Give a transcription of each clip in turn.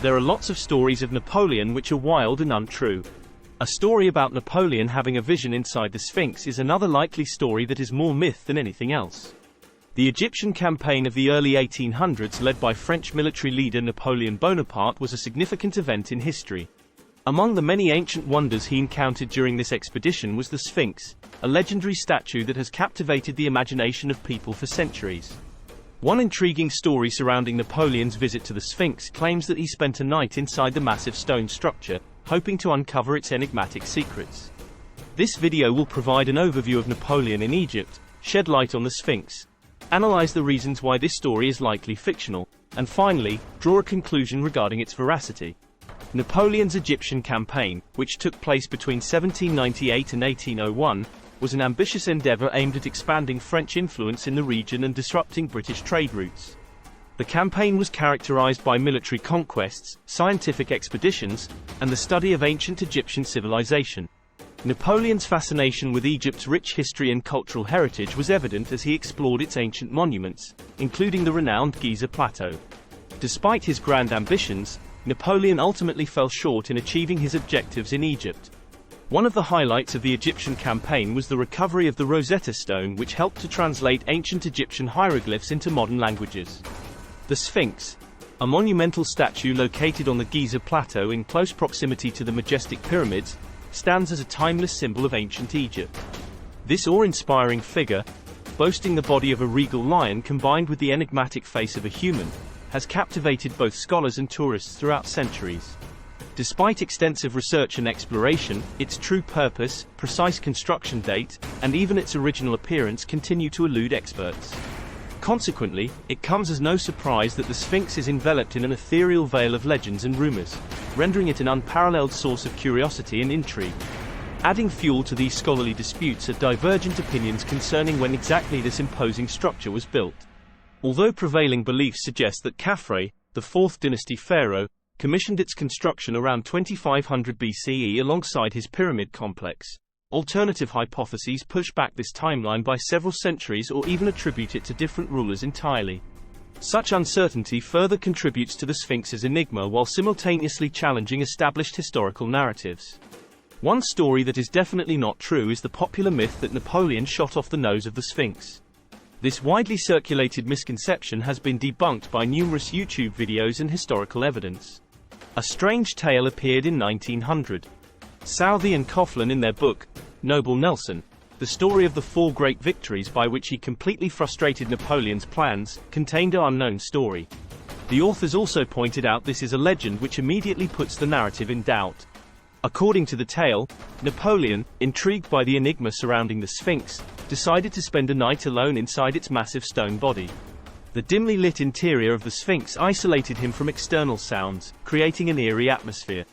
There are lots of stories of Napoleon which are wild and untrue. A story about Napoleon having a vision inside the Sphinx is another likely story that is more myth than anything else. The Egyptian campaign of the early 1800s led by French military leader Napoleon Bonaparte was a significant event in history. Among the many ancient wonders he encountered during this expedition was the Sphinx, a legendary statue that has captivated the imagination of people for centuries. One intriguing story surrounding Napoleon's visit to the Sphinx claims that he spent a night inside the massive stone structure, hoping to uncover its enigmatic secrets. This video will provide an overview of Napoleon in Egypt, shed light on the Sphinx, analyze the reasons why this story is likely fictional, and finally, draw a conclusion regarding its veracity. Napoleon's Egyptian campaign, which took place between 1798 and 1801, was an ambitious endeavor aimed at expanding French influence in the region and disrupting British trade routes. The campaign was characterized by military conquests, scientific expeditions, and the study of ancient Egyptian civilization. Napoleon's fascination with Egypt's rich history and cultural heritage was evident as he explored its ancient monuments, including the renowned Giza Plateau. Despite his grand ambitions, Napoleon ultimately fell short in achieving his objectives in Egypt. One of the highlights of the Egyptian campaign was the recovery of the Rosetta Stone, which helped to translate ancient Egyptian hieroglyphs into modern languages. The Sphinx, a monumental statue located on the Giza Plateau in close proximity to the majestic pyramids, stands as a timeless symbol of ancient Egypt. This awe-inspiring figure, boasting the body of a regal lion combined with the enigmatic face of a human, has captivated both scholars and tourists throughout centuries. Despite extensive research and exploration, its true purpose, precise construction date, and even its original appearance continue to elude experts. Consequently, it comes as no surprise that the Sphinx is enveloped in an ethereal veil of legends and rumors, rendering it an unparalleled source of curiosity and intrigue. Adding fuel to these scholarly disputes are divergent opinions concerning when exactly this imposing structure was built. Although prevailing beliefs suggest that Khafre, the 4th dynasty pharaoh, commissioned its construction around 2500 BCE alongside his pyramid complex, alternative hypotheses push back this timeline by several centuries or even attribute it to different rulers entirely. Such uncertainty further contributes to the Sphinx's enigma while simultaneously challenging established historical narratives. One story that is definitely not true is the popular myth that Napoleon shot off the nose of the Sphinx. This widely circulated misconception has been debunked by numerous YouTube videos and historical evidence. A strange tale appeared in 1900. Southey and Coughlin in their book, Noble Nelson, the story of the 4 great victories by which he completely frustrated Napoleon's plans, contained an unknown story. The authors also pointed out this is a legend which immediately puts the narrative in doubt. According to the tale, Napoleon, intrigued by the enigma surrounding the Sphinx, decided to spend a night alone inside its massive stone body. The dimly lit interior of the Sphinx isolated him from external sounds, creating an eerie atmosphere.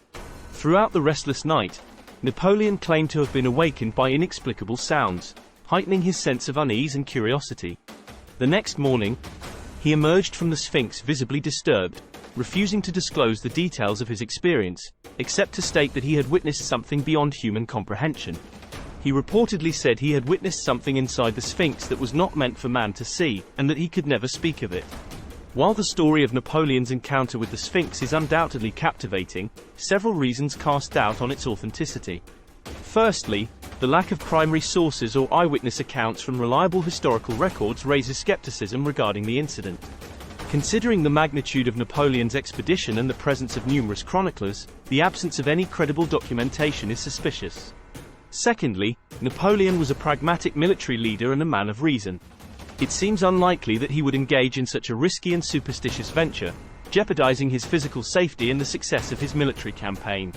Throughout the restless night, Napoleon claimed to have been awakened by inexplicable sounds, heightening his sense of unease and curiosity. The next morning, he emerged from the Sphinx visibly disturbed, refusing to disclose the details of his experience, except to state that he had witnessed something beyond human comprehension. He reportedly said he had witnessed something inside the Sphinx that was not meant for man to see, and that he could never speak of it. While the story of Napoleon's encounter with the Sphinx is undoubtedly captivating, several reasons cast doubt on its authenticity. Firstly, the lack of primary sources or eyewitness accounts from reliable historical records raises skepticism regarding the incident. Considering the magnitude of Napoleon's expedition and the presence of numerous chroniclers, the absence of any credible documentation is suspicious. Secondly, Napoleon was a pragmatic military leader and a man of reason. It seems unlikely that he would engage in such a risky and superstitious venture, jeopardizing his physical safety and the success of his military campaign.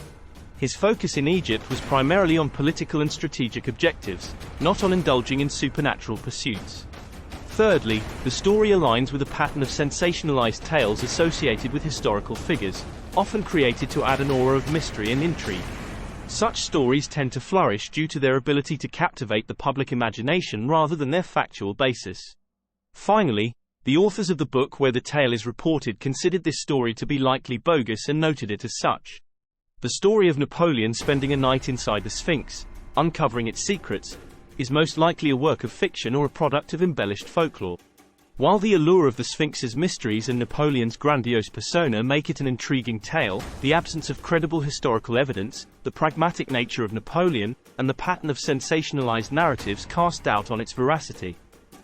His focus in Egypt was primarily on political and strategic objectives, not on indulging in supernatural pursuits. Thirdly, the story aligns with a pattern of sensationalized tales associated with historical figures, often created to add an aura of mystery and intrigue. Such stories tend to flourish due to their ability to captivate the public imagination rather than their factual basis. Finally, the authors of the book where the tale is reported considered this story to be likely bogus and noted it as such. The story of Napoleon spending a night inside the Sphinx, uncovering its secrets, is most likely a work of fiction or a product of embellished folklore. While the allure of the Sphinx's mysteries and Napoleon's grandiose persona make it an intriguing tale, the absence of credible historical evidence, the pragmatic nature of Napoleon, and the pattern of sensationalized narratives cast doubt on its veracity.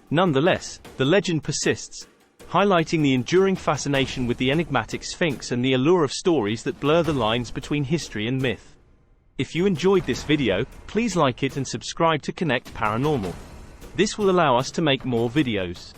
Nonetheless, the legend persists, highlighting the enduring fascination with the enigmatic Sphinx and the allure of stories that blur the lines between history and myth. If you enjoyed this video, please like it and subscribe to Connect Paranormal. This will allow us to make more videos.